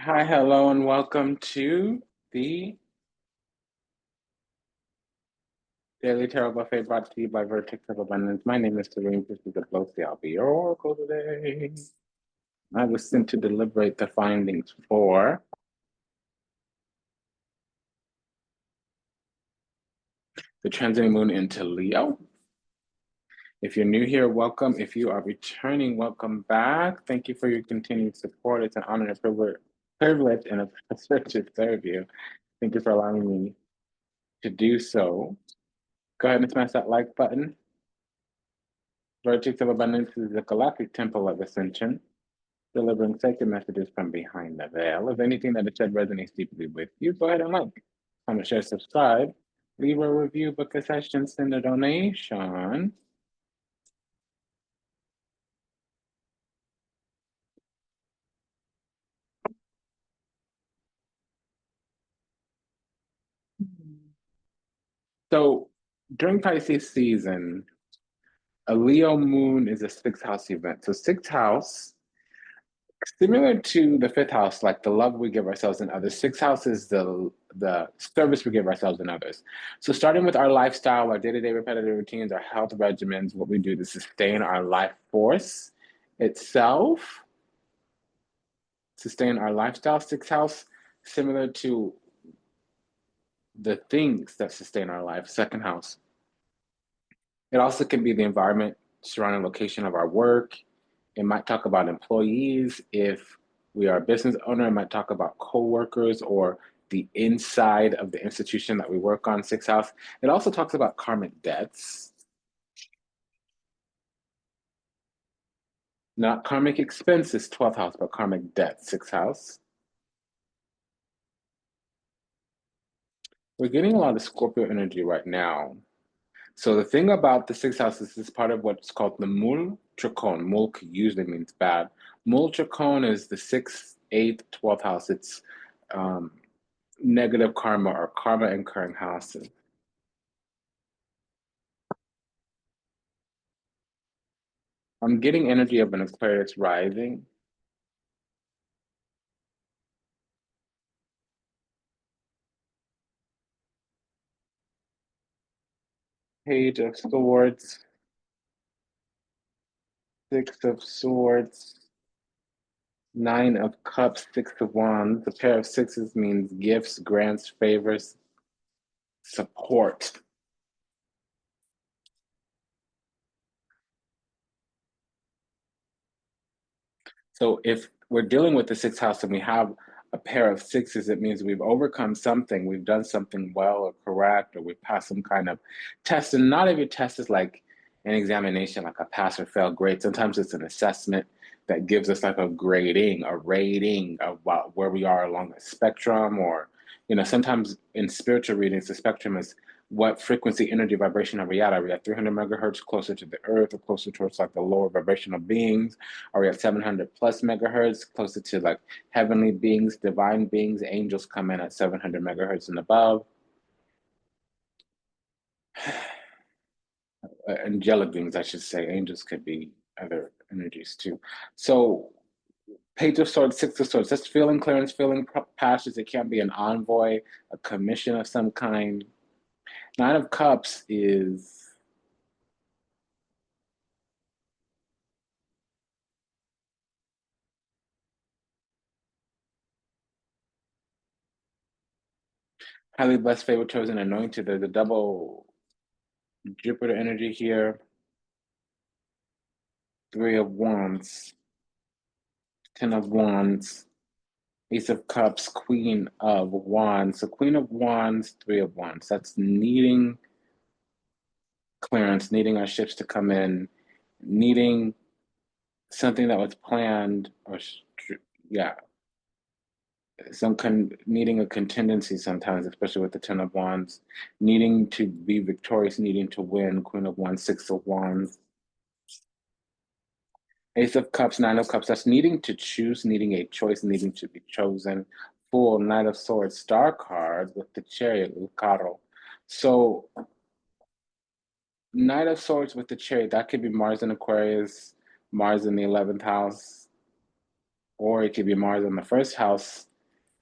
Hi, hello, and welcome to the Daily Tarot Buffet brought to you by Vertex of Abundance. My name is Priestess Abossi. I'll be your oracle today. I was sent to deliberate the findings for the transiting moon into Leo. If you're new here, welcome. If you are returning, welcome back. Thank you for your continued support. It's an honor and a privilege and a pleasure to serve you. Thank you for allowing me to do so. Go ahead and smash that like button. Vertex of Abundance is the galactic temple of ascension, delivering sacred messages from behind the veil. If anything that is said resonates deeply with you, go ahead and like, comment, share, subscribe, leave a review, book a session, send a donation. So during Pisces season, a Leo moon is a sixth house event. So sixth house, similar to the fifth house, like the love we give ourselves and others, sixth house is the service we give ourselves and others. So starting with our lifestyle, our day-to-day repetitive routines, our health regimens, what we do to sustain our life force itself, sustain our lifestyle. Sixth house, similar to the things that sustain our life. Second house. It also can be the environment, surrounding location of our work. It might talk about employees. If we are a business owner, it might talk about coworkers or the inside of the institution that we work on, sixth house. It also talks about karmic debts. Not karmic expenses, 12th house, but karmic debt, sixth house. We're getting a lot of Scorpio energy right now. So the thing about the sixth house is this is part of what's called the Mul Trikon. Mul usually means bad. Mul Trikon is the sixth, eighth, 12th house. It's negative karma or karma incurring houses. I'm getting energy of an Aquarius rising. Page of Swords, Six of Swords, Nine of Cups, Six of Wands. The pair of sixes means gifts, grants, favors, support. So if we're dealing with the sixth house and we have a pair of sixes, it means we've overcome something, we've done something well or correct, or we've passed some kind of test. And not every test is like an examination, like a pass or fail grade. Sometimes it's an assessment that gives us like a grading, a rating of where we are along the spectrum, or sometimes in spiritual readings, the spectrum is what frequency, energy, vibration are we at? Are we at 300 megahertz closer to the earth or closer towards like the lower vibrational beings? Are we at 700 plus megahertz closer to like heavenly beings, divine beings? Angels come in at 700 megahertz and above. Angelic beings, I should say. Angels could be other energies too. So Page of Swords, Six of Swords, that's feeling clearance, feeling passions. It can't be an envoy, a commission of some kind. Nine of Cups is highly blessed, favored, chosen, anointed. There's a double Jupiter energy here. Three of Wands, Ten of Wands, Ace of Cups, Queen of Wands. So Queen of Wands, Three of Wands. That's needing clearance, needing our ships to come in, needing something that was planned, or yeah, needing a contingency sometimes, especially with the Ten of Wands, needing to be victorious, needing to win. Queen of Wands, Six of Wands. Ace of Cups, Nine of Cups, that's needing to choose, needing a choice, needing to be chosen. Fool, Knight of Swords, Star card with the Chariot, Lucaro. So, Knight of Swords with the Chariot, that could be Mars in Aquarius, Mars in the 11th house, or it could be Mars in the first house,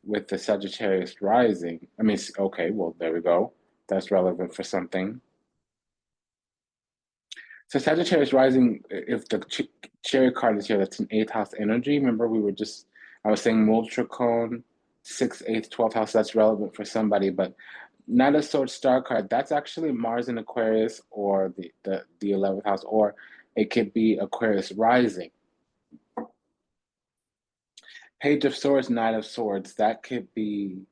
with the Sagittarius rising. I mean, okay, well, there we go. That's relevant for something. So Sagittarius rising, if the cherry card is here, that's an eighth house energy. Remember, I was saying Multricone, sixth, eighth, 12th house, that's relevant for somebody, but Knight of Swords star card, that's actually Mars in Aquarius or the 11th house, or it could be Aquarius rising. Page of Swords, Knight of Swords, that could be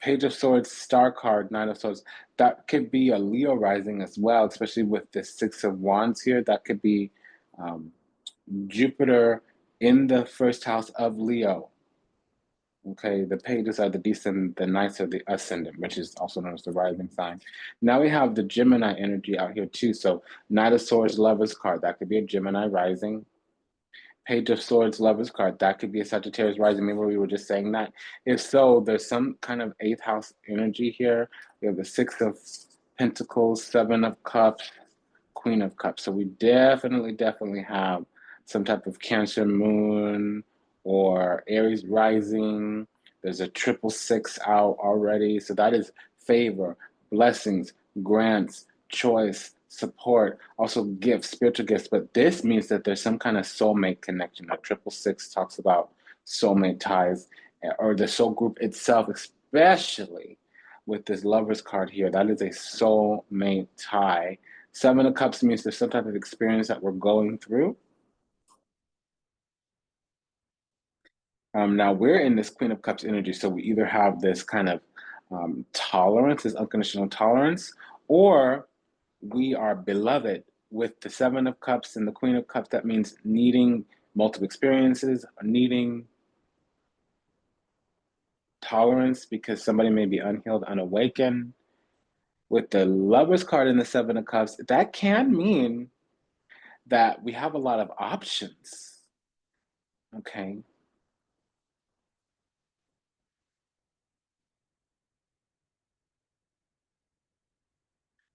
Page of Swords, Star card, Nine of Swords. That could be a Leo rising as well, especially with the Six of Wands here. That could be um, Jupiter in the first house of Leo. Okay, the pages are the descendant, the knights are the ascendant, which is also known as the rising sign. Now we have the Gemini energy out here too. So Knight of Swords, Lovers card. That could be a Gemini rising. Page of Swords, Lovers card. That could be a Sagittarius rising. Maybe we were just saying that. If so, there's some kind of eighth house energy here. We have the Six of Pentacles, Seven of Cups, Queen of Cups. So we definitely have some type of Cancer moon or Aries rising. There's a triple six out already. So that is favor, blessings, grants, choice, support, also gifts, spiritual gifts. But this means that there's some kind of soulmate connection. A triple six talks about soulmate ties or the soul group itself, especially with this Lovers card here. That is a soulmate tie. Seven of Cups means there's some type of experience that we're going through. Now we're in this Queen of Cups energy, so we either have this kind of tolerance, this unconditional tolerance, or we are beloved with the Seven of Cups and the Queen of Cups. That means needing multiple experiences, needing tolerance because somebody may be unhealed, unawakened. With the Lovers card and the Seven of Cups, that can mean that we have a lot of options. Okay.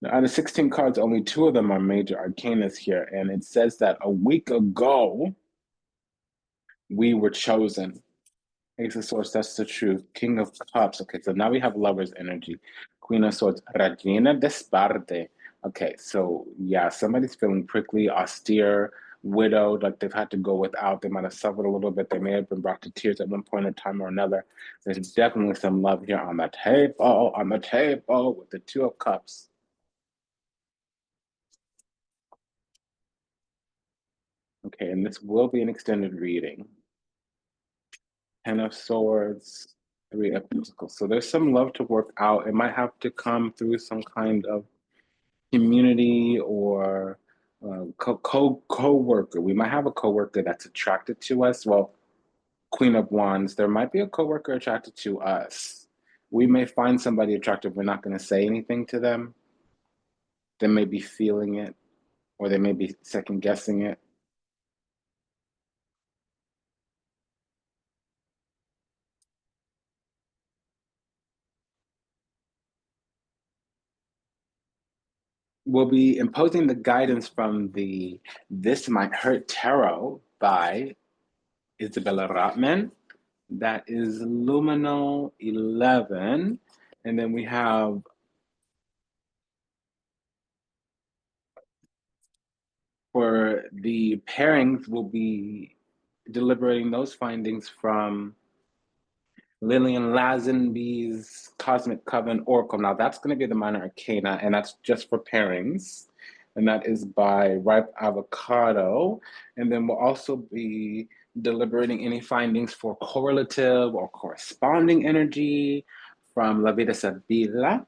Now, out of 16 cards, only two of them are major arcanas here. And it says that a week ago, we were chosen. Ace of Swords, that's the truth. King of Cups. Okay, so now we have Lover's energy. Queen of Swords, Regina Desparte. Okay, so yeah, somebody's feeling prickly, austere, widowed, like they've had to go without. They might have suffered a little bit. They may have been brought to tears at one point in time or another. There's definitely some love here on the table, with the Two of Cups. Okay, and this will be an extended reading. Ten of Swords, Three of Pentacles. So there's some love to work out. It might have to come through some kind of community or co-worker. We might have a co-worker that's attracted to us. Well, Queen of Wands, there might be a co-worker attracted to us. We may find somebody attractive. We're not going to say anything to them. They may be feeling it, or they may be second guessing it. We'll be imposing the guidance from the This Might Hurt Tarot by Isabella Rotman. That is luminal 11. And then we have for the pairings, we'll be deliberating those findings from Lillian Lazenby's Cosmic Coven Oracle. Now, that's going to be the minor arcana, and that's just for pairings. And that is by Ripe Avocado. And then we'll also be deliberating any findings for correlative or corresponding energy from La Vida Sabila.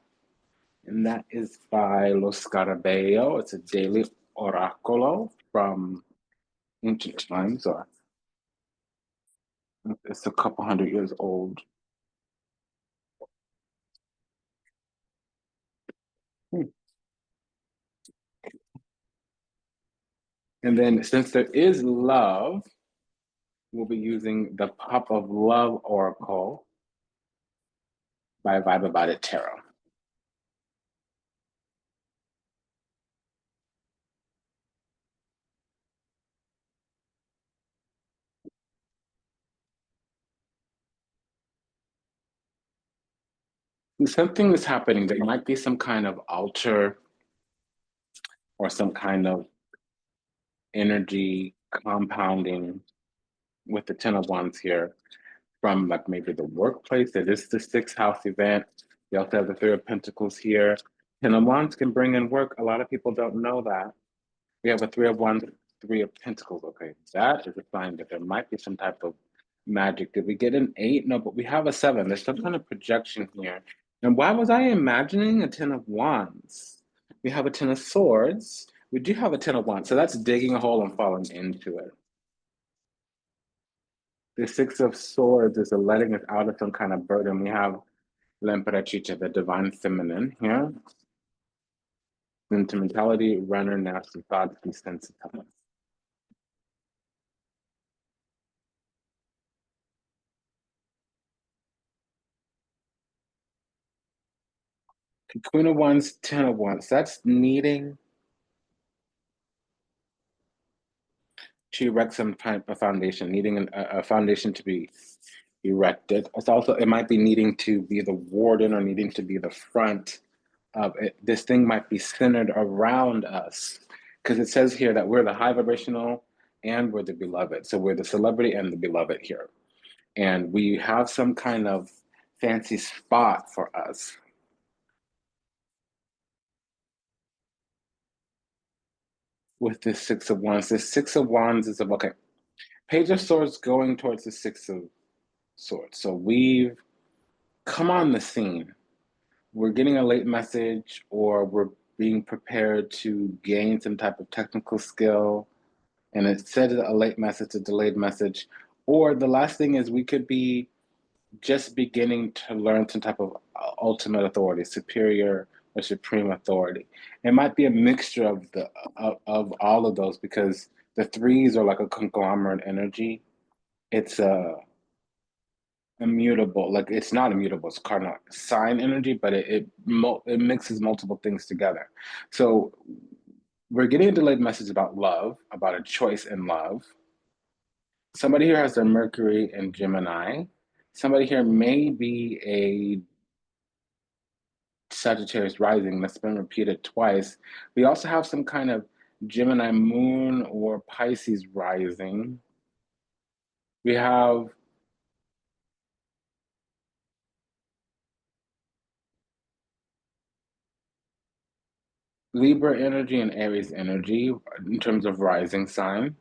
And that is by Lo Scarabeo. It's a daily oraculo from ancient times, or it's a couple hundred years old. And then since there is love, we'll be using the Pop of Love Oracle by Vibe About It Tarot. Something is happening. There might be some kind of altar or some kind of energy compounding with the Ten of Wands here from like maybe the workplace. It is the sixth house event. You also have the Three of Pentacles here. Ten of Wands can bring in work. A lot of people don't know that. We have a Three of Wands, Three of Pentacles. Okay, that is a sign that there might be some type of magic. Did we get an 8? No, but we have a 7. There's some kind of projection here. And why was I imagining a Ten of Wands? We have a Ten of Swords. We do have a Ten of Wands. So that's digging a hole and falling into it. The Six of Swords is a letting us out of some kind of burden. We have L'Imperatrice, the divine feminine here. Sentimentality, runner, nasty thoughts, desensitized. Queen of Wands, Ten of Wands. That's needing to erect some type of foundation, needing a foundation to be erected. It's also, it might be needing to be the warden or needing to be the front of it. This thing might be centered around us because it says here that we're the high vibrational and we're the beloved. So we're the celebrity and the beloved here. And we have some kind of fancy spot for us. With this Six of Wands, this Six of Wands is of, okay, Page of Swords going towards the Six of Swords. So we've come on the scene. We're getting a late message or we're being prepared to gain some type of technical skill. And it said a late message, a delayed message. Or the last thing is we could be just beginning to learn some type of ultimate authority, superior or supreme authority. It might be a mixture of the of all of those because the threes are like a conglomerate energy. It's a immutable, like it's not immutable, it's cardinal sign energy, but it mixes multiple things together. So we're getting a delayed message about love, about a choice in love. Somebody here has their Mercury in Gemini. Somebody here may be a Sagittarius rising that's been repeated twice. We also have some kind of Gemini moon or Pisces rising. We have Libra energy and Aries energy in terms of rising sign.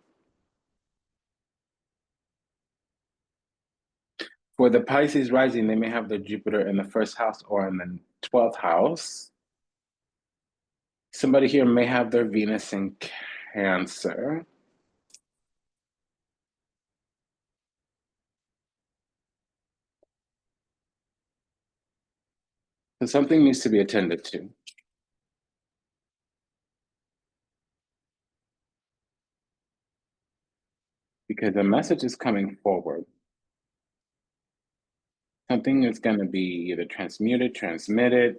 For the Pisces rising, they may have their Jupiter in the first house or in the 12th house. Somebody here may have their Venus in Cancer. So something needs to be attended to. Because the message is coming forward. Something is going to be either transmuted, transmitted.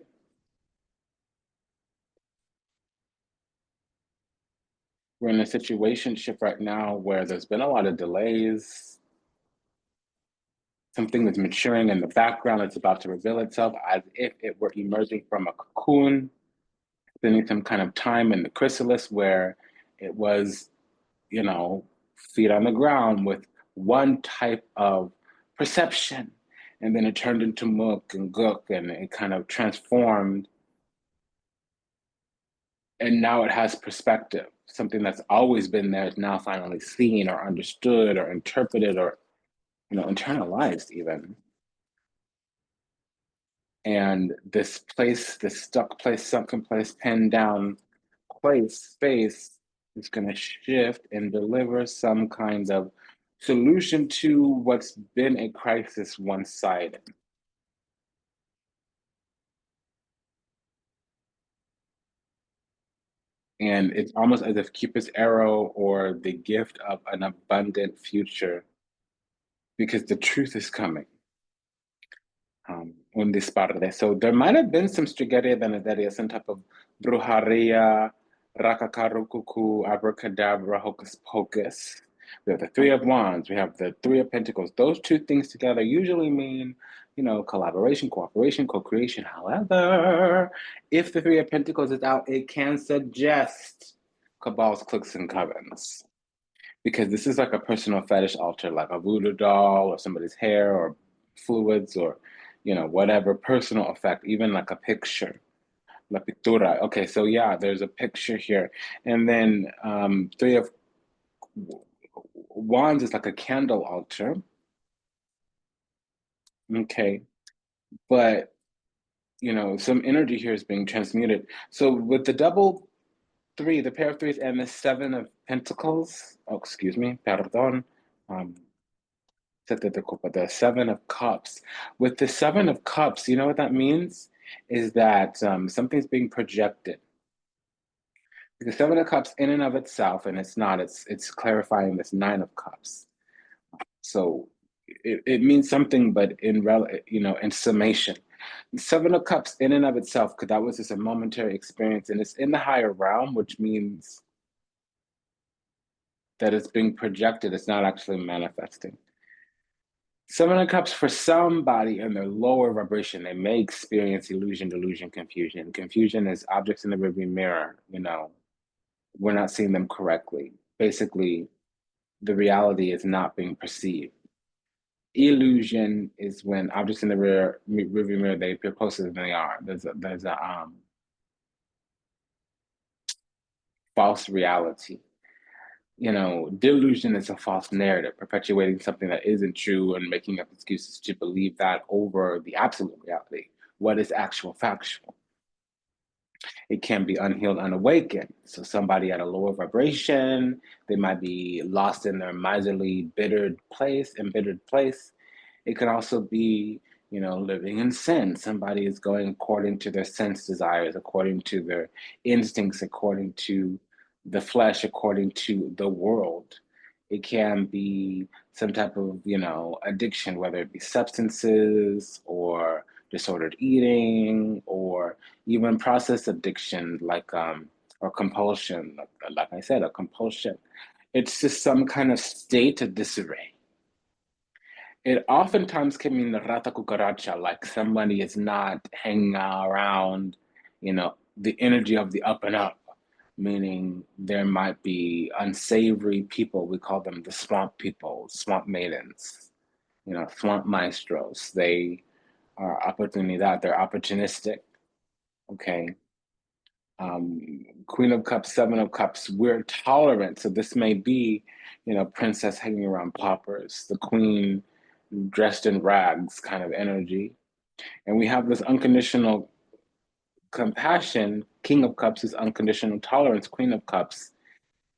We're in a situationship right now where there's been a lot of delays. Something that's maturing in the background. It's about to reveal itself as if it were emerging from a cocoon, spending some kind of time in the chrysalis where it was, you know, feet on the ground with one type of perception. And then it turned into Mook and Gook and it kind of transformed. And now it has perspective. Something that's always been there is now finally seen or understood or interpreted or, you know, internalized even. And this place, this stuck place, sunken place, pinned down place, space is going to shift and deliver some kind of solution to what's been a crisis one-sided. And it's almost as if Cupid's arrow or the gift of an abundant future, because the truth is coming. Un disparte. So there might have been some Strigeria Benedelia, some type of brujeria, rakakarukuku, abracadabra, hocus pocus. We have the Three of Wands, we have the Three of Pentacles. Those two things together usually mean collaboration, cooperation, co-creation. However, if the Three of Pentacles is out, it can suggest cabals, cliques, and covens. Because this is like a personal fetish altar, like a voodoo doll or somebody's hair or fluids or, whatever personal effect, even like a picture. La pintura. Okay, so yeah, there's a picture here. And then Three of Wands is like a candle altar. Okay, but some energy here is being transmuted. So with the double three, the pair of threes, and the Seven of Pentacles, oh, excuse me, perdón, the Seven of Cups. With the Seven of Cups, you know what that means? Is that something's being projected. The Seven of Cups in and of itself, and it's clarifying this Nine of Cups. So it means something, but in summation. Seven of Cups in and of itself, because that was just a momentary experience, and it's in the higher realm, which means that it's being projected, it's not actually manifesting. Seven of Cups, for somebody in their lower vibration, they may experience illusion, delusion, confusion. Confusion is objects in the rearview mirror, we're not seeing them correctly. Basically, the reality is not being perceived. Illusion is when objects in the rearview mirror, they appear closer than they are. There's a false reality. Delusion is a false narrative, perpetuating something that isn't true and making up excuses to believe that over the absolute reality. What is actual factual? It can be unhealed, unawakened. So somebody at a lower vibration, they might be lost in their miserly, embittered place. It can also be, living in sin. Somebody is going according to their sense desires, according to their instincts, according to the flesh, according to the world. It can be some type of, addiction, whether it be substances or disordered eating or even process addiction, like or compulsion, like I said, a compulsion. It's just some kind of state of disarray. It oftentimes can mean the rata cucaracha, like somebody is not hanging around, the energy of the up and up, meaning there might be unsavory people. We call them the swamp people, swamp maidens, swamp maestros. They are oportunidad, they're opportunistic, okay? Queen of Cups, Seven of Cups, we're tolerant. So this may be, princess hanging around paupers, the queen dressed in rags kind of energy. And we have this unconditional compassion. King of Cups is unconditional tolerance, Queen of Cups.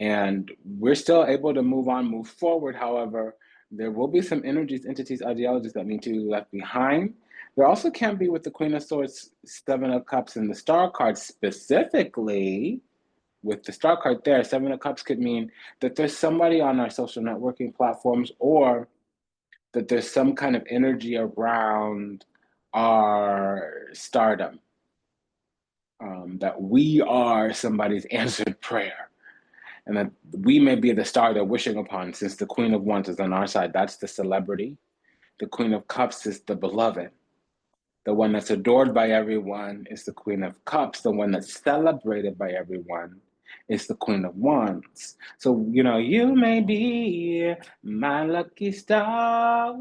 And we're still able to move on, move forward. However, there will be some energies, entities, ideologies that need to be left behind. There also can be with the Queen of Swords, Seven of Cups, and the Star card specifically. With the Star card there, Seven of Cups could mean that there's somebody on our social networking platforms, or that there's some kind of energy around our stardom, that we are somebody's answered prayer, and that we may be the star they're wishing upon. Since the Queen of Wands is on our side, that's the celebrity. The Queen of Cups is the beloved. The one that's adored by everyone is the Queen of Cups. The one that's celebrated by everyone is the Queen of Wands. So, you may be my lucky star.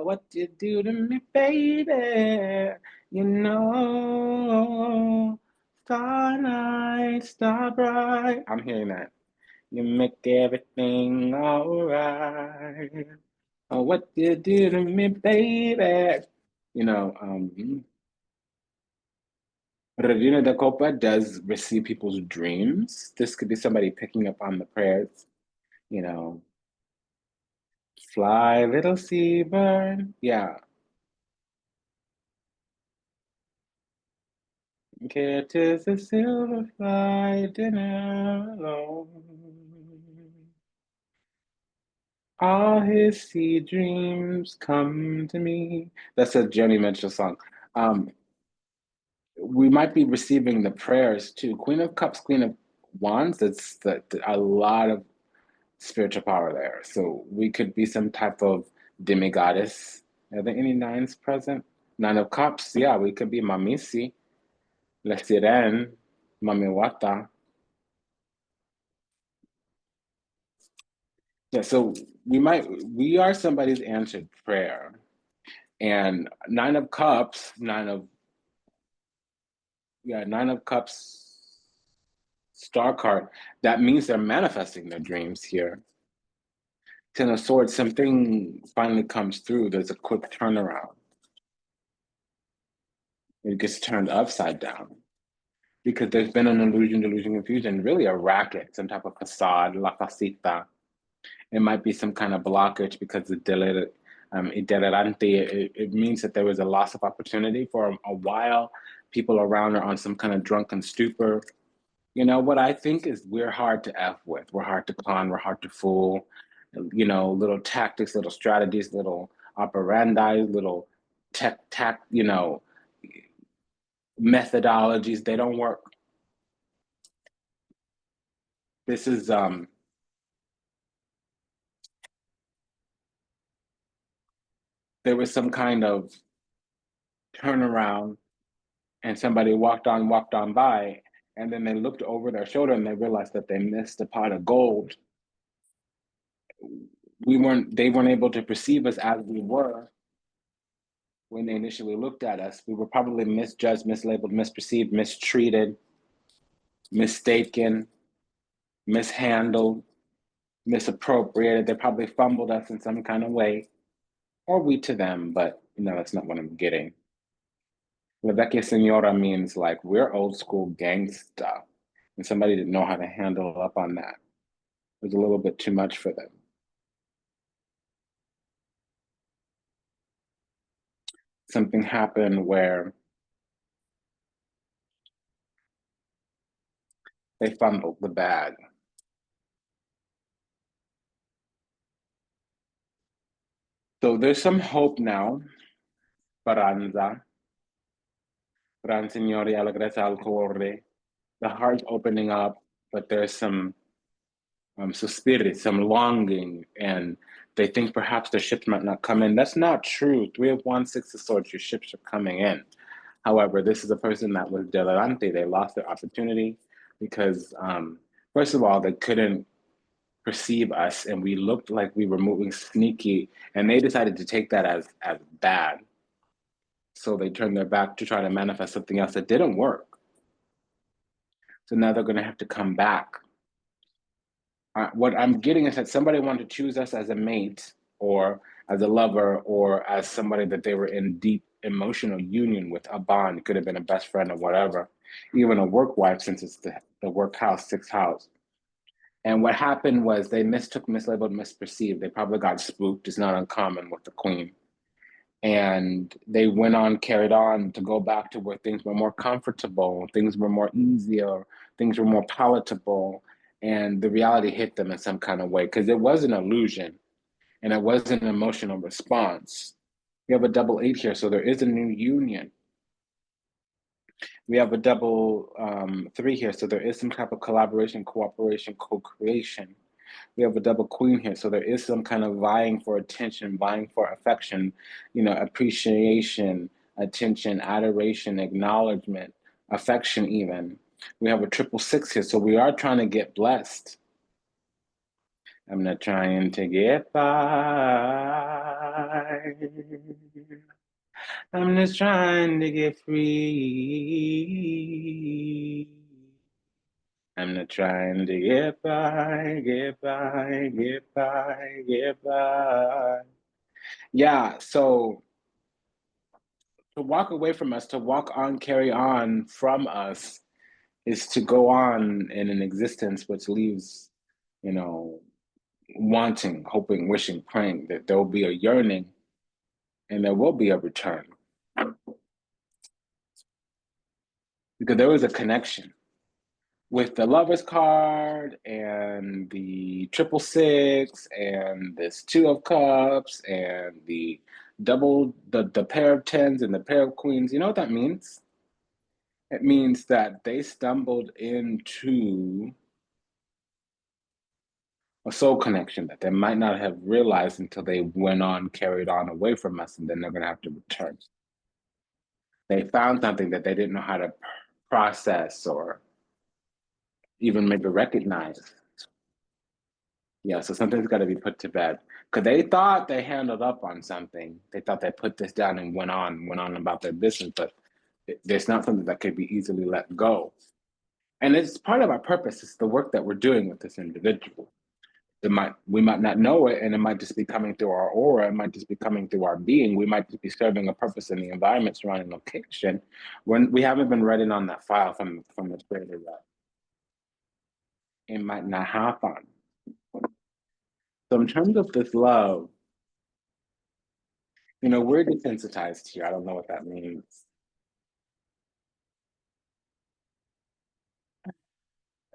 What you do to me, baby? Star night, star bright. I'm hearing that. You make everything all right. Oh, what you do to me, baby? Regina da Copa does receive people's dreams. This could be somebody picking up on the prayers, you know, fly little seabird. Yeah. Okay, 'tis a silver fly dinner alone. All his sea dreams come to me. That's a Joni Mitchell song. We might be receiving the prayers too. Queen of Cups, Queen of Wands. That's a lot of spiritual power there. So we could be some type of demigoddess, Are there any nines present? Nine of Cups, yeah, we could be Mamisi, La Sirene, Mamiwata. Yeah, so we are somebody's answered prayer. And Nine of Cups, Nine of Cups star card, that means they're manifesting their dreams here. Ten of Swords, something finally comes through. There's a quick turnaround. It gets turned upside down because there's been an illusion, delusion, confusion, really a racket, some type of facade, la facita. It might be some kind of blockage because itinerante, it means that there was a loss of opportunity for a while. People around are on some kind of drunken stupor. You know, what I think is we're hard to F with. We're hard to con, we're hard to fool. You know, little tactics, little strategies, little operandi, little methodologies, they don't work. This is there was some kind of turnaround and somebody walked on by, and then they looked over their shoulder and they realized that they missed a pot of gold. They weren't able to perceive us as we were when they initially looked at us. We were probably misjudged, mislabeled, misperceived, mistreated, mistaken, mishandled, misappropriated. They probably fumbled us in some kind of way, or we to them, but that's not what I'm getting. La vecchia senora means like we're old school gangsta, and somebody didn't know how to handle up on that. It was a little bit too much for them. Something happened where they fumbled the bag. So there's some hope now. Speranza. Signori allegrezza al cuore. The heart's opening up, but there's some spirit, some longing, and they think perhaps their ships might not come in. That's not true. Three of Wands, Six of Swords, your ships are coming in. However, this is a person that was delirante. They lost their opportunity because, first of all, they couldn't perceive us, and we looked like we were moving sneaky, and they decided to take that as bad. So they turned their back to try to manifest something else that didn't work. So now they're going to have to come back. What I'm getting is that somebody wanted to choose us as a mate or as a lover or as somebody that they were in deep emotional union with, a bond. It could have been a best friend or whatever, even a work wife since it's the work house, sixth house. And what happened was they mistook, mislabeled, misperceived. They probably got spooked. It's not uncommon with the queen. And they went on, carried on to go back to where things were more comfortable, things were more easier, things were more palatable. And the reality hit them in some kind of way because it was an illusion and it was an emotional response. We have a double eight here, so there is a new union. We have a double three here, so there is some type of collaboration, cooperation, co-creation. We have a double queen here, so there is some kind of vying for attention, vying for affection, appreciation, attention, adoration, acknowledgement, affection even. We have a triple six here, so we are trying to get blessed. I'm not trying to get by. I'm just trying to get free. I'm not trying to get by, get by, get by, get by. Yeah, so to walk away from us, to walk on, carry on from us, is to go on in an existence which leaves, wanting, hoping, wishing, praying that there will be a yearning and there will be a return. Because there was a connection with the Lovers card and the triple six and this two of cups and the pair of tens and the pair of queens. You know what that means? It means that they stumbled into a soul connection that they might not have realized until they went on, carried on away from us, and then they're going to have to return. They found something that they didn't know how to process or even maybe recognize. Yeah, so something's got to be put to bed because they thought they handled up on something. They thought they put this down and went on about their business, but there's not something that could be easily let go. And it's part of our purpose. It's the work that we're doing with this individual. We might not know it, and it might just be coming through our aura. It might just be coming through our being. We might just be serving a purpose in the environment surrounding location when we haven't been writing on that file from the spirit of that. It might not happen. So in terms of this love, we're desensitized here. I don't know what that means.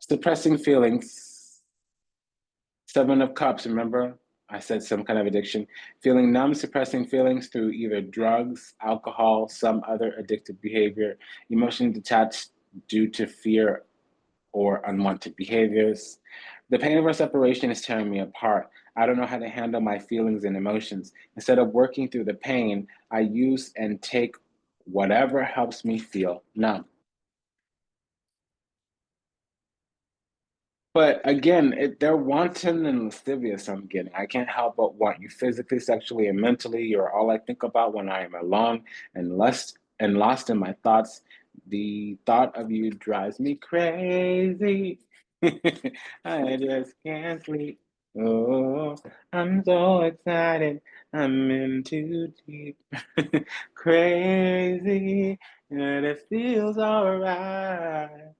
Suppressing feelings. Seven of Cups, remember? I said some kind of addiction. Feeling numb, suppressing feelings through either drugs, alcohol, some other addictive behavior, emotionally detached due to fear or unwanted behaviors. The pain of our separation is tearing me apart. I don't know how to handle my feelings and emotions. Instead of working through the pain, I use and take whatever helps me feel numb. But again, they're wanton and lascivious. I'm getting. I can't help but want you physically, sexually, and mentally. You're all I think about when I am alone and lost in my thoughts. The thought of you drives me crazy. I just can't sleep. Oh, I'm so excited. I'm in too deep. Crazy, and it feels alright.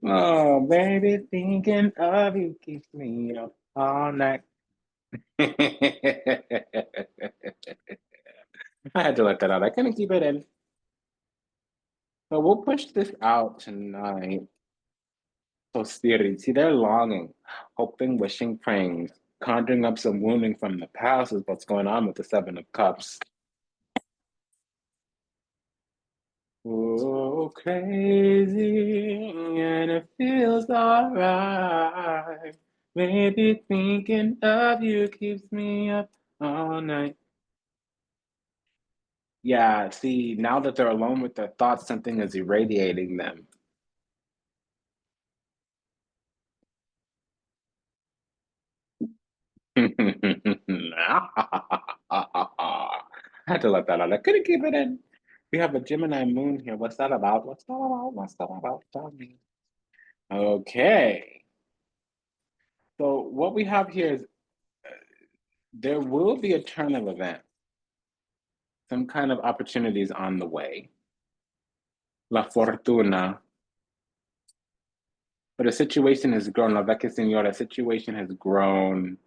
Oh, baby, thinking of you keeps me up all night. I had to let that out. I couldn't keep it in. So we'll push this out tonight. So spirit, see, they're longing, hoping, wishing, praying, conjuring up some wounding from the past is what's going on with the Seven of Cups. Oh, crazy, and it feels alright. Maybe thinking of you keeps me up all night. Yeah, see, now that they're alone with their thoughts, something is irradiating them. I had to let that out. I couldn't keep it in. We have a Gemini moon here. What's that about? What's that about? What's that about? Tell me. Okay. So what we have here is there will be a turn of events, some kind of opportunities on the way. La fortuna. But a situation has grown, la vecchia signora, a situation has grown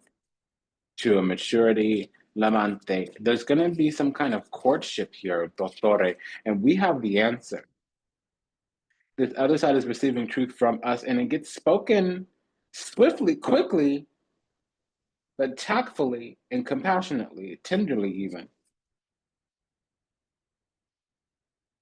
to a maturity. L'amante. There's going to be some kind of courtship here, dottore, and we have the answer. This other side is receiving truth from us, and it gets spoken swiftly, quickly, but tactfully and compassionately, tenderly even.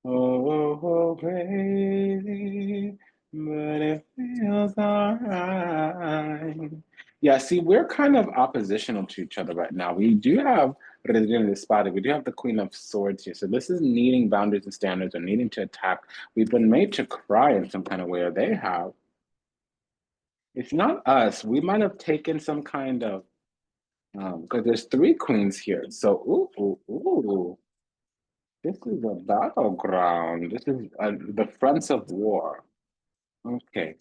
Oh, crazy, but it feels alright. Yeah, see, we're kind of oppositional to each other right now. We do have Regina Spada, we do have the Queen of Swords here. So this is needing boundaries and standards or needing to attack. We've been made to cry in some kind of way, or they have. It's not us. We might have taken some kind of, because there's three queens here. So, ooh. This is a battleground. This is the fronts of war. Okay.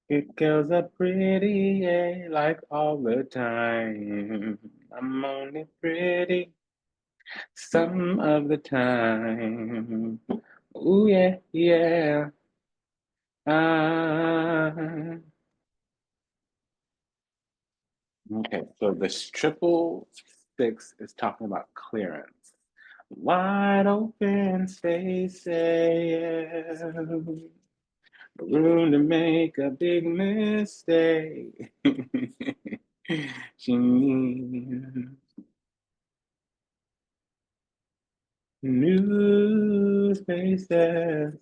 It girls are pretty, yeah, like all the time. I'm only pretty some of the time. Ooh, yeah, yeah. Ah. Okay, so this triple six is talking about clearance. Wide open spaces. Room to make a big mistake. She needs new spaces.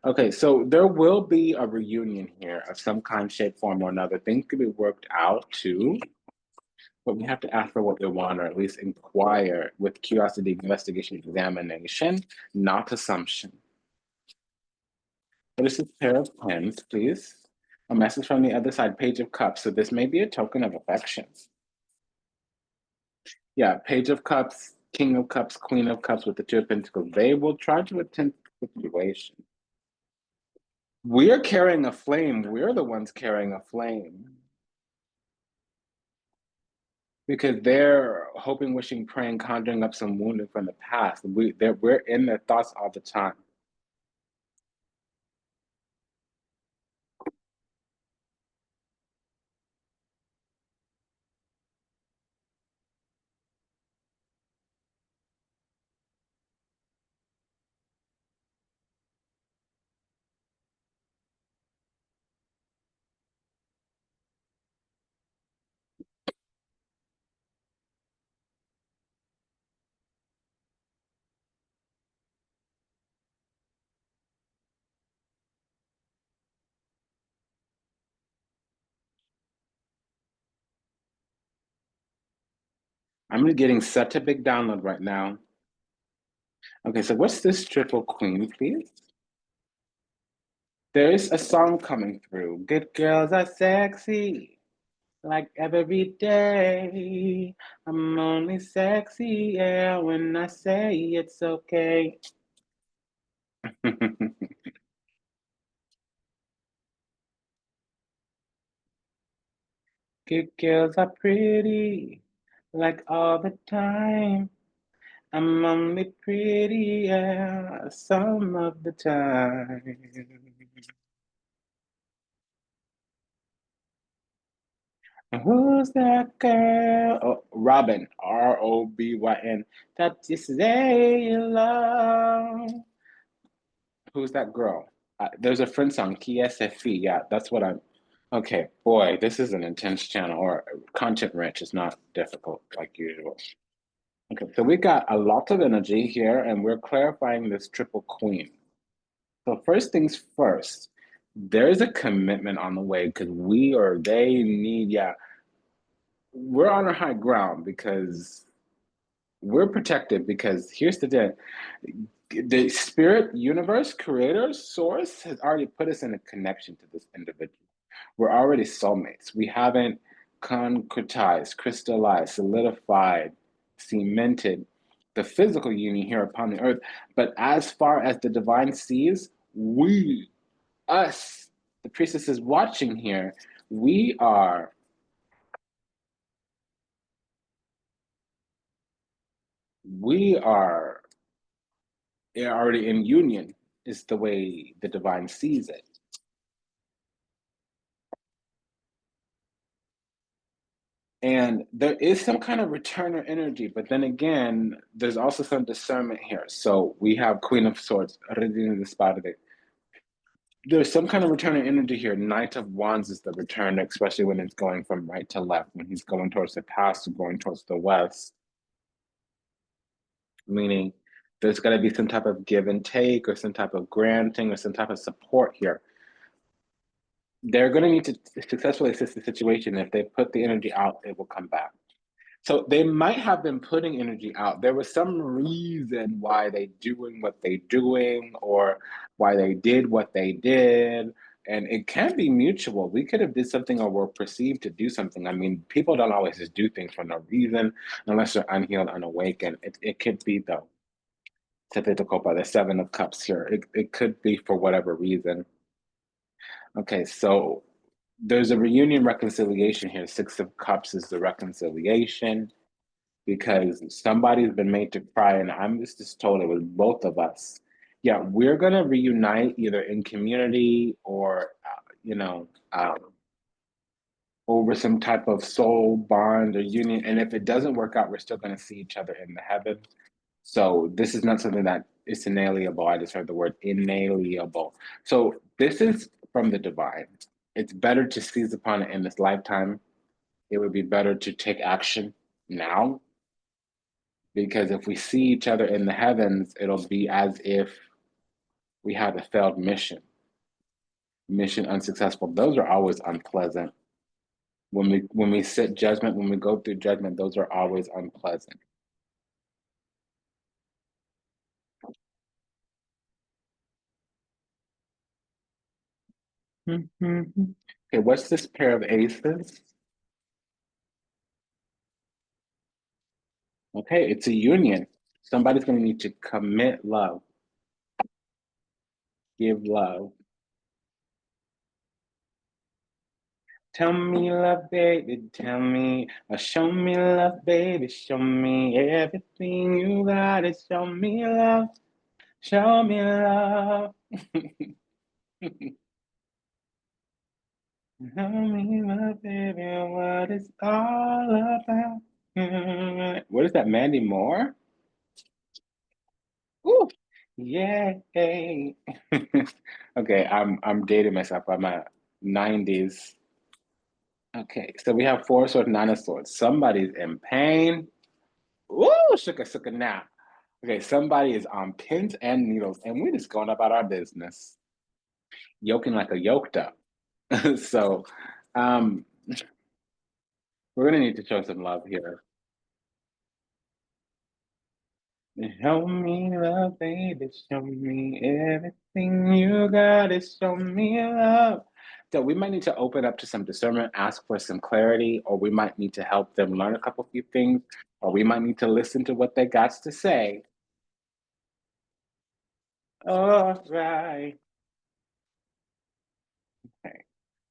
Okay, so there will be a reunion here of some kind, shape, form, or another. Things could be worked out too, but we have to ask for what we want, or at least inquire with curiosity, investigation, examination, not assumption. What is this pair of pens, please? A message from the other side, Page of Cups. So this may be a token of affection. Yeah, Page of Cups, King of Cups, Queen of Cups with the Two of Pentacles. They will try to attend the situation. We're carrying a flame. We're the ones carrying a flame. Because they're hoping, wishing, praying, conjuring up some wounding from the past. We're in their thoughts all the time. I'm getting such a big download right now. Okay, so what's this triple queen, please? There is a song coming through. Good girls are sexy, like every day. I'm only sexy, yeah, when I say it's okay. Good girls are pretty, like all the time. I'm only pretty, yeah, some of the time. Who's that girl? Oh, Robin, Robyn, that you say you love. Who's that girl? There's a friend song, KSFE. Yeah, that's what I'm. Okay, boy, this is an intense channel or content rich. It's not difficult like usual. Okay, so we got a lot of energy here, and we're clarifying this triple queen. So first things first, there's a commitment on the way because they need, yeah, we're on a high ground because we're protected because here's the deal. The spirit, universe, creator, source has already put us in a connection to this individual. We're already soulmates. We haven't concretized, crystallized, solidified, cemented the physical union here upon the earth. But as far as the divine sees, us, the priestesses watching here, we are we are already in union is the way the divine sees it. And there is some kind of returner energy, but then again, there's also some discernment here. So we have Queen of Swords, Regina de Spade. There's some kind of returner energy here. Knight of Wands is the return, especially when it's going from right to left, when he's going towards the past or going towards the west. Meaning there's got to be some type of give and take or some type of granting or some type of support here. They're going to need to successfully assist the situation. If they put the energy out, it will come back. So they might have been putting energy out. There was some reason why they doing what they doing or why they did what they did. And it can be mutual. We could have did something or were perceived to do something. I mean, people don't always just do things for no reason unless they're unhealed, unawakened. It could be though. By the Seven of Cups here. It could be for whatever reason. Okay, so there's a reunion reconciliation here. Six of Cups is the reconciliation because somebody's been made to cry, and I'm just told it was both of us. Yeah, we're gonna reunite either in community or, over some type of soul bond or union. And if it doesn't work out, we're still gonna see each other in the heavens. So this is not something that is inalienable. I just heard the word inalienable. So this is from the divine. It's better to seize upon it in this lifetime. It would be better to take action now because if we see each other in the heavens, it'll be as if We have a failed mission, mission unsuccessful. Those are always unpleasant. When we sit judgment, when we go through judgment, those are always unpleasant. Okay, what's this pair of aces? Okay, it's a union. Somebody's going to need to commit love, give love. Tell me love, baby, tell me. Show me love, baby, show me everything you got. Show me love, show me love. Tell me love, baby, what it's all about. What is that, Mandy Moore? Ooh, yay. Okay, I'm dating myself. I'm a 90s. Okay, so we have four swords, nine of swords. Somebody's in pain. Ooh, sugar now. Okay, somebody is on pins and needles, and we're just going about our business, yoking like a yoked up. So, um, we're gonna need to show some love here. Show me love, baby. Show me everything you got. Show me love. So we might need to open up to some discernment, ask for some clarity, or we might need to help them learn a couple few things, or we might need to listen to what they got to say. All right. Okay.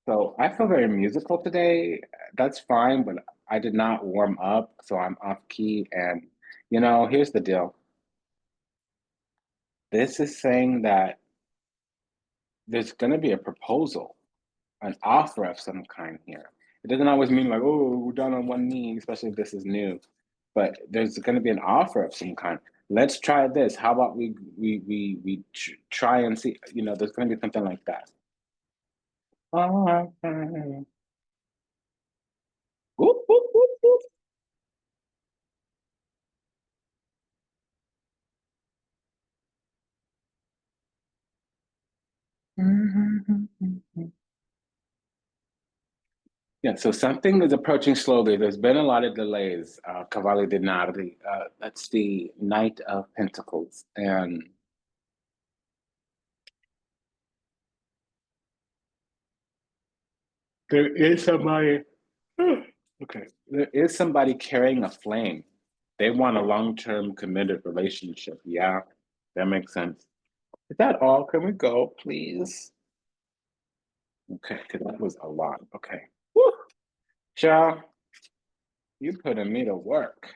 So I feel very musical today. That's fine, but I did not warm up, so I'm off key. And here's the deal. This is saying that there's going to be a proposal, an offer of some kind here. It doesn't always mean like, oh, we're down on one knee, especially if this is new. But there's going to be an offer of some kind. Let's try this. How about we try and see? There's going to be something like that. Whoop, whoop, whoop, whoop. Yeah, so something is approaching slowly. There's been a lot of delays. Cavalli di Nardi, that's the Knight of Pentacles. And there is somebody, okay, there is somebody carrying a flame. They want a long-term committed relationship. Yeah, that makes sense. Is that all? Can we go, please? Okay, because that was a lot. Okay. Woo! Ciao. You putting me to work.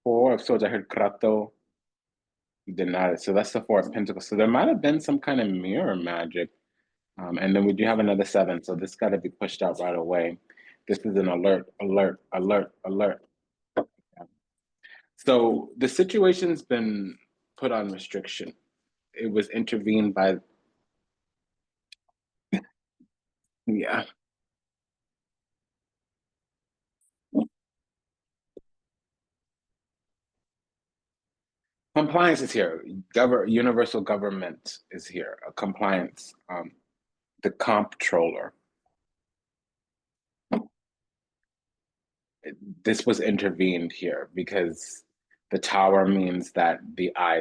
Four of Swords, I heard Krato. Denied it. So that's the Four of Pentacles. So there might have been some kind of mirror magic. And then we do have another seven. So this got to be pushed out right away. This is an alert, alert, alert, alert. So the situation's been put on restriction. It was intervened by, yeah. Compliance is here. Universal government is here. Compliance. The comptroller. This was intervened here because the tower means that the eye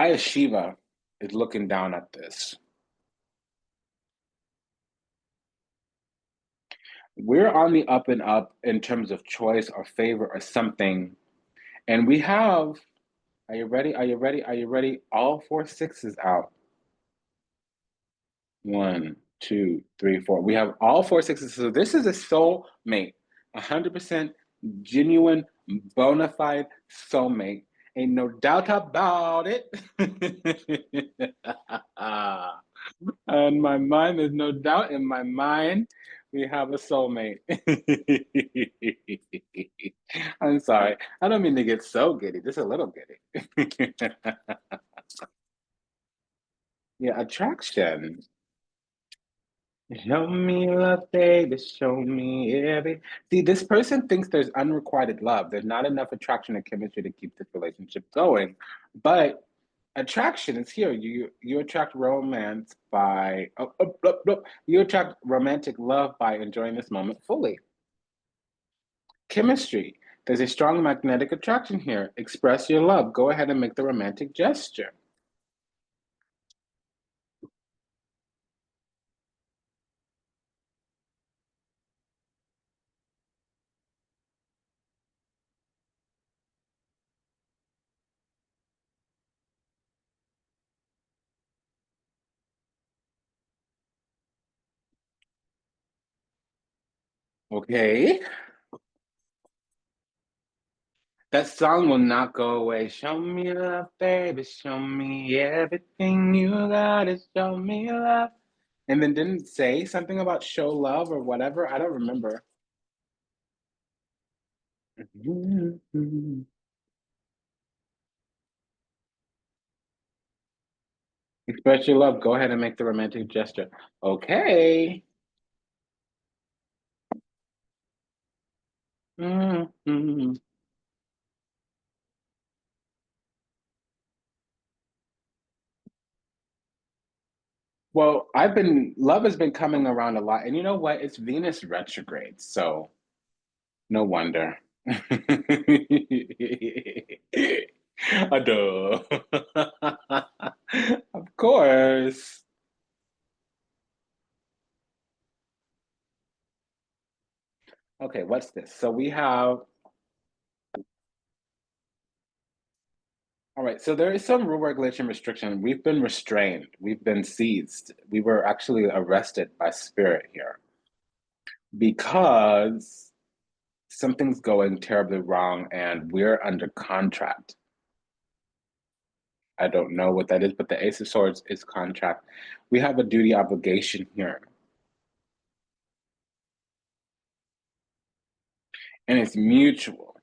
of Shiva is looking down at this. We're on the up and up in terms of choice or favor or something. And we have, are you ready? Are you ready? Are you ready? All four sixes out. One, two, three, four. We have all four sixes. So this is a soulmate, 100% genuine, bona fide soulmate. Ain't no doubt about it. In my mind, there's no doubt in my mind we have a soulmate. I'm sorry. I don't mean to get so giddy, just a little giddy. Yeah, attraction. Show me love, baby. Show me every. See, this person thinks there's unrequited love. There's not enough attraction and chemistry to keep this relationship going. But attraction is here. You attract romance by you attract romantic love by enjoying this moment fully. Chemistry. There's a strong magnetic attraction here. Express your love. Go ahead and make the romantic gesture. Okay. That song will not go away. Show me love, baby. Show me everything you got. Is show me love. And then didn't it say something about show love or whatever. I don't remember. Express your love. Go ahead and make the romantic gesture. Okay. Mhm. Well, love has been coming around a lot. And you know what? It's Venus retrograde. So no wonder. Duh. Of course. Okay, what's this? So we have, all right, so there is some rule regulation restriction. We've been restrained, we've been seized. We were actually arrested by spirit here because something's going terribly wrong and we're under contract. I don't know what that is, but the Ace of Swords is contract. We have a duty obligation here, and it's mutual.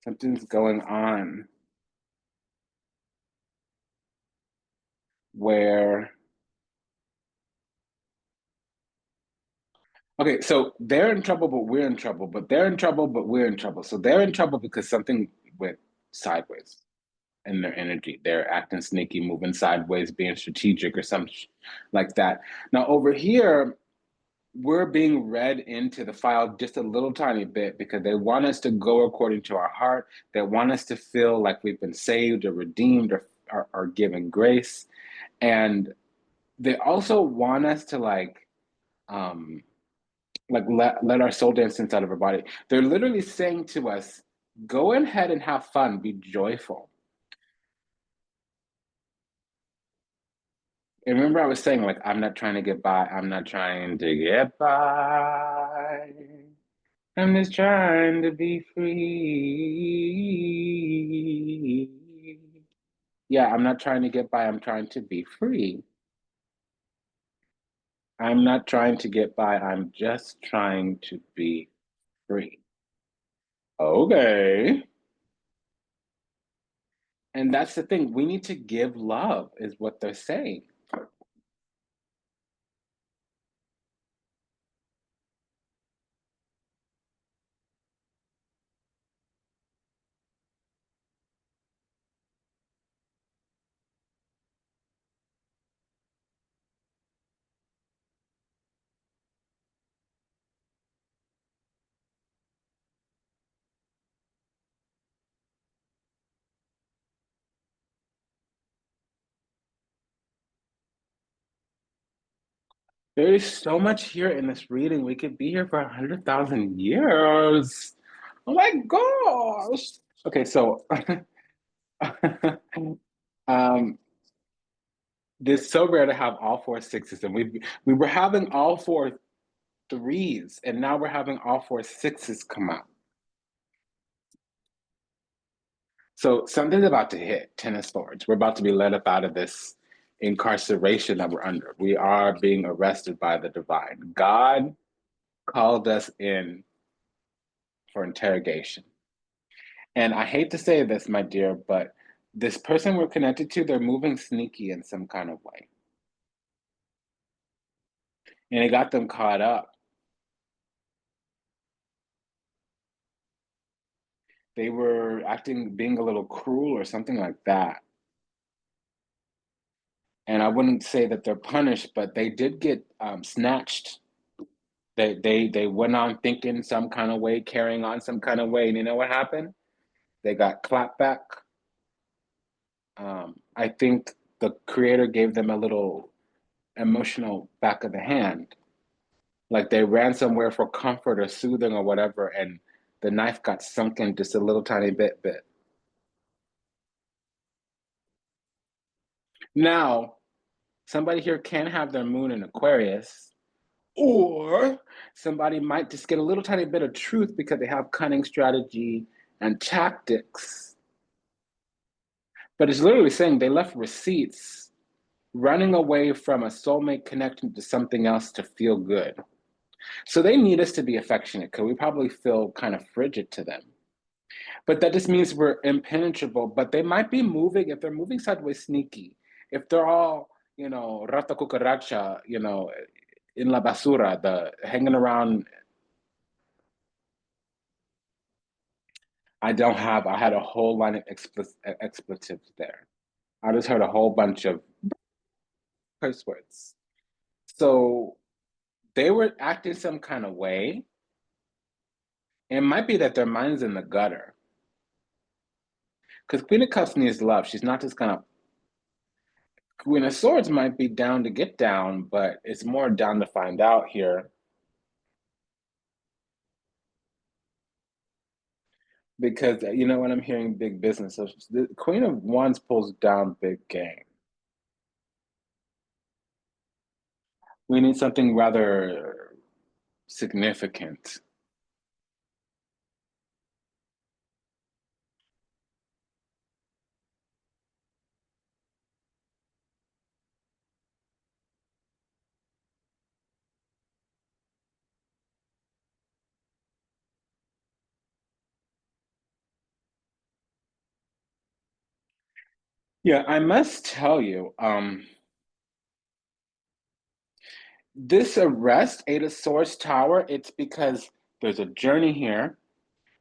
Something's going on where, okay, so they're in trouble, but we're in trouble, but they're in trouble, but we're in trouble. So they're in trouble because something went sideways in their energy. They're acting sneaky, moving sideways, being strategic or something like that. Now, over here, we're being read into the file just a little tiny bit because they want us to go according to our heart. They want us to feel like we've been saved or redeemed or given grace. And they also want us to um, let our soul dance inside of our body. They're literally saying to us, go ahead and have fun, be joyful. And remember, I was saying, like, I'm not trying to get by, I'm not trying to get by. I'm just trying to be free. Yeah, I'm not trying to get by, I'm trying to be free. I'm not trying to get by, I'm just trying to be free. Okay. And that's the thing. We need to give love, is what they're saying. There is so much here in this reading. We could be here for 100,000 years. Oh my gosh. Okay, so um, it's so rare to have all four sixes, and we were having all four threes, and now we're having all four sixes come out. So something's about to hit. Ten of Swords. We're about to be let up out of this incarceration that we're under. We are being arrested by the divine. God called us in for interrogation. And I hate to say this, my dear, but this person we're connected to, they're moving sneaky in some kind of way. And it got them caught up. They were acting, being a little cruel or something like that. And I wouldn't say that they're punished, but they did get snatched. They went on thinking some kind of way, carrying on some kind of way, and you know what happened? They got clapped back. I think the creator gave them a little emotional back of the hand, like they ran somewhere for comfort or soothing or whatever, and the knife got sunk in just a little tiny bit. Now, somebody here can have their moon in Aquarius, or somebody might just get a little tiny bit of truth because they have cunning strategy and tactics. But it's literally saying they left receipts running away from a soulmate connection to something else to feel good. So they need us to be affectionate because we probably feel kind of frigid to them. But that just means we're impenetrable. But they might be moving, if they're moving sideways sneaky, if they're all, rata cucaracha, in la basura, the hanging around. I had a whole line of expletives there. I just heard a whole bunch of curse words. So they were acting some kind of way. It might be that their mind's in the gutter. Because Queen of Cups needs love. She's not just gonna. Queen of Swords might be down to get down, but it's more down to find out here. Because you know what I'm hearing, big business. So the Queen of Wands pulls down big game. We need something rather significant. Yeah, I must tell you, this arrest, Eight of Swords Tower, it's because there's a journey here.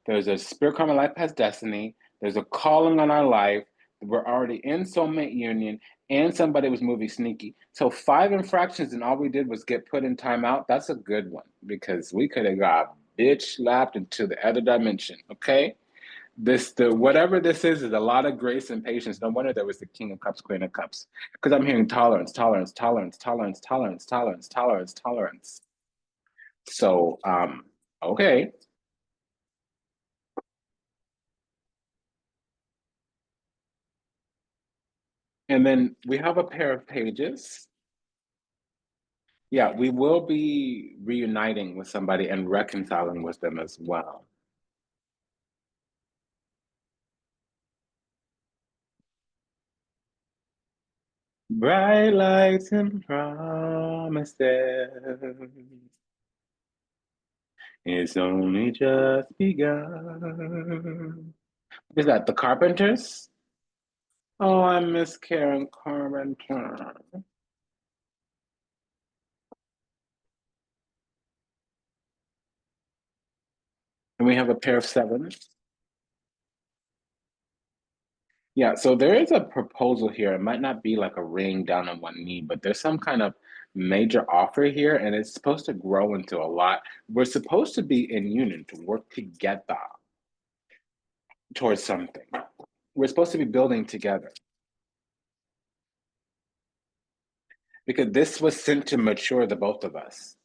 There's a spirit karma life past destiny. There's a calling on our life. We're already in soulmate union, and somebody was moving sneaky. So 5 infractions, and all we did was get put in timeout. That's a good one because we could have got bitch slapped into the other dimension. Okay, the whatever this is a lot of grace and patience. No wonder there was the King of Cups, Queen of Cups, because I'm hearing tolerance, tolerance, tolerance, tolerance, tolerance, tolerance, tolerance, tolerance. So, okay. And then we have a pair of pages. Yeah, we will be reuniting with somebody and reconciling with them as well. Bright lights and promises. It's only just begun. Is that the Carpenters? Oh, I miss Karen Carpenter. And we have a pair of sevens. Yeah, so there is a proposal here. It might not be like a ring down on one knee, but there's some kind of major offer here, and it's supposed to grow into a lot. We're supposed to be in union to work together towards something. We're supposed to be building together because this was sent to mature the both of us,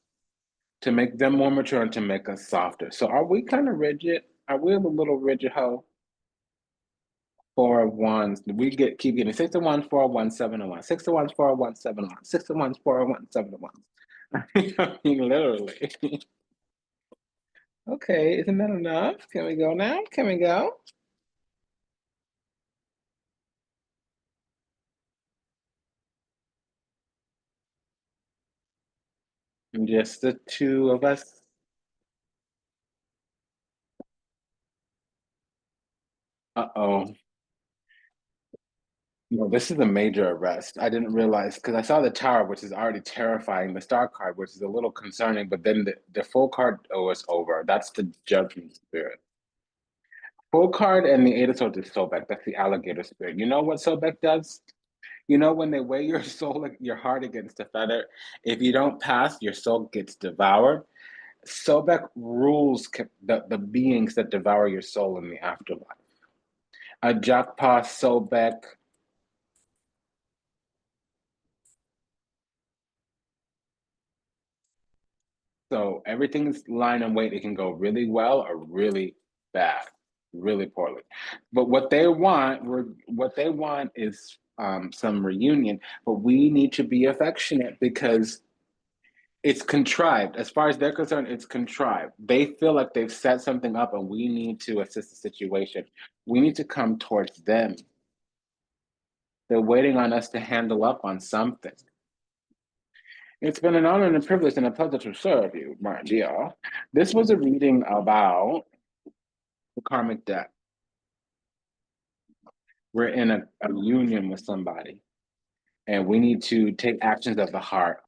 to make them more mature and to make us softer. So are we kind of rigid? Are we a little rigid, ho? 4 of Wands. We keep getting 6 of Wands, 4 of Wands, 7 of Wands, 6 of Wands, 4 of Wands, 7 of Wands, 6 of Wands, 4 of Wands, 7 of Wands. I mean, literally. Okay, isn't that enough? Can we go now? Can we go? Just the two of us. Uh-oh. No, this is a major arrest. I didn't realize because I saw the tower, which is already terrifying, the star card, which is a little concerning, but then the full card, oh, it's over. That's the judgment spirit. Full card and the eight of swords is Sobek. That's the alligator spirit. You know what Sobek does? You know when they weigh your soul, your heart against a feather, if you don't pass, your soul gets devoured. Sobek rules the beings that devour your soul in the afterlife. A Jakpa Sobek. So everything's line and weight. It can go really well or really bad, really poorly. But what they want is some reunion. But we need to be affectionate because it's contrived. As far as they're concerned, it's contrived. They feel like they've set something up, and we need to assist the situation. We need to come towards them. They're waiting on us to handle up on something. It's been an honor and a privilege and a pleasure to serve you, my dear. This was a reading about the karmic debt. We're in a union with somebody, and we need to take actions of the heart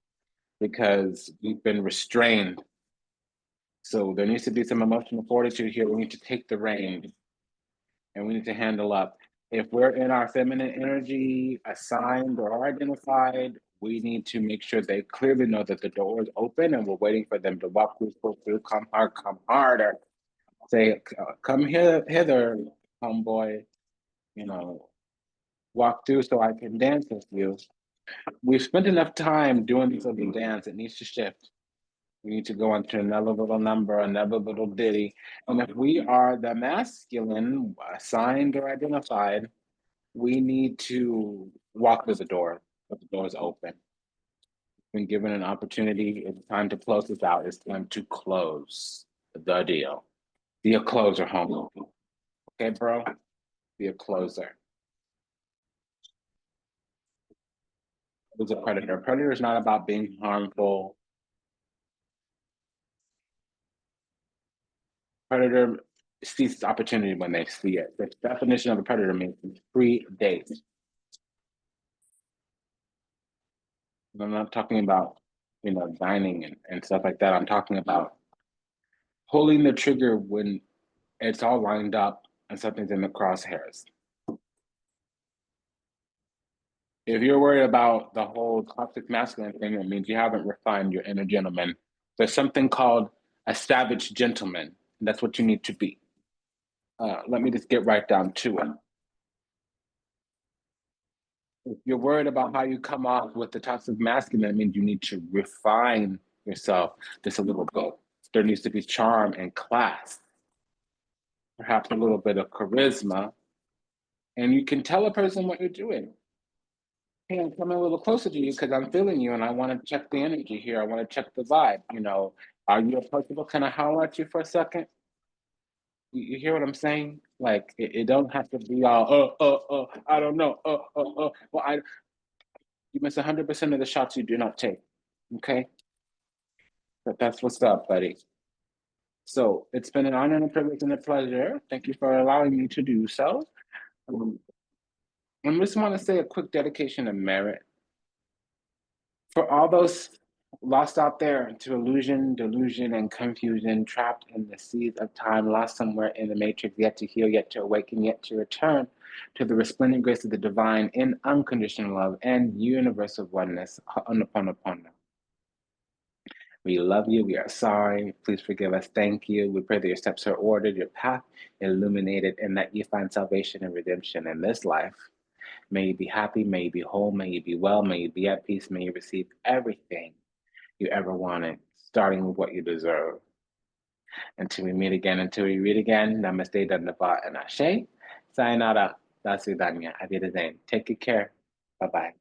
because we've been restrained. So there needs to be some emotional fortitude here. We need to take the reins and we need to handle up. If we're in our feminine energy, assigned or identified, we need to make sure they clearly know that the door is open and we're waiting for them to walk through, come hard, come harder. Say, come here, hither, homeboy, you know, walk through so I can dance with you. We've spent enough time doing this little dance, it needs to shift. We need to go on to another little number, another little ditty. And if we are the masculine, assigned or identified, we need to walk through the door, but the door is open. When given an opportunity, it's time to close this out. It's time to close the deal. Be a closer, homie. Okay, bro? Be a closer. Who's a predator? Predator is not about being harmful. Predator sees opportunity when they see it. The definition of a predator means free date. I'm not talking about, dining and stuff like that. I'm talking about pulling the trigger when it's all lined up and something's in the crosshairs. If you're worried about the whole toxic masculine thing, it means you haven't refined your inner gentleman. There's something called a savage gentleman. And that's what you need to be. Let me just get right down to it. If you're worried about how you come off with the toxic masculine, it means you need to refine yourself just a little bit. There needs to be charm and class, perhaps a little bit of charisma, and you can tell a person what you're doing. Hey, I'm coming a little closer to you because I'm feeling you and I want to check the energy here. I want to check the vibe. Are you approachable? Can I holler at you for a second? You hear what I'm saying? Like it don't have to be all I don't know well you miss 100% of the shots you do not take. Okay, but that's what's up, buddy. So it's been an honor and a privilege and a pleasure. Thank you for allowing me to do so. I just want to say a quick dedication of merit for all those lost out there to illusion, delusion, and confusion, trapped in the seas of time, lost somewhere in the matrix, yet to heal, yet to awaken, yet to return to the resplendent grace of the divine in unconditional love and universal oneness. Ho'oponopono. We love you. We are sorry. Please forgive us. Thank you. We pray that your steps are ordered, your path illuminated, and that you find salvation and redemption in this life. May you be happy. May you be whole. May you be well. May you be at peace. May you receive everything you ever wanted, starting with what you deserve. Until we meet again, until we read again, namaste, dandava, and ashe. Sayonara, dasvidanya, auf Wiedersehen. Take good care. Bye-bye.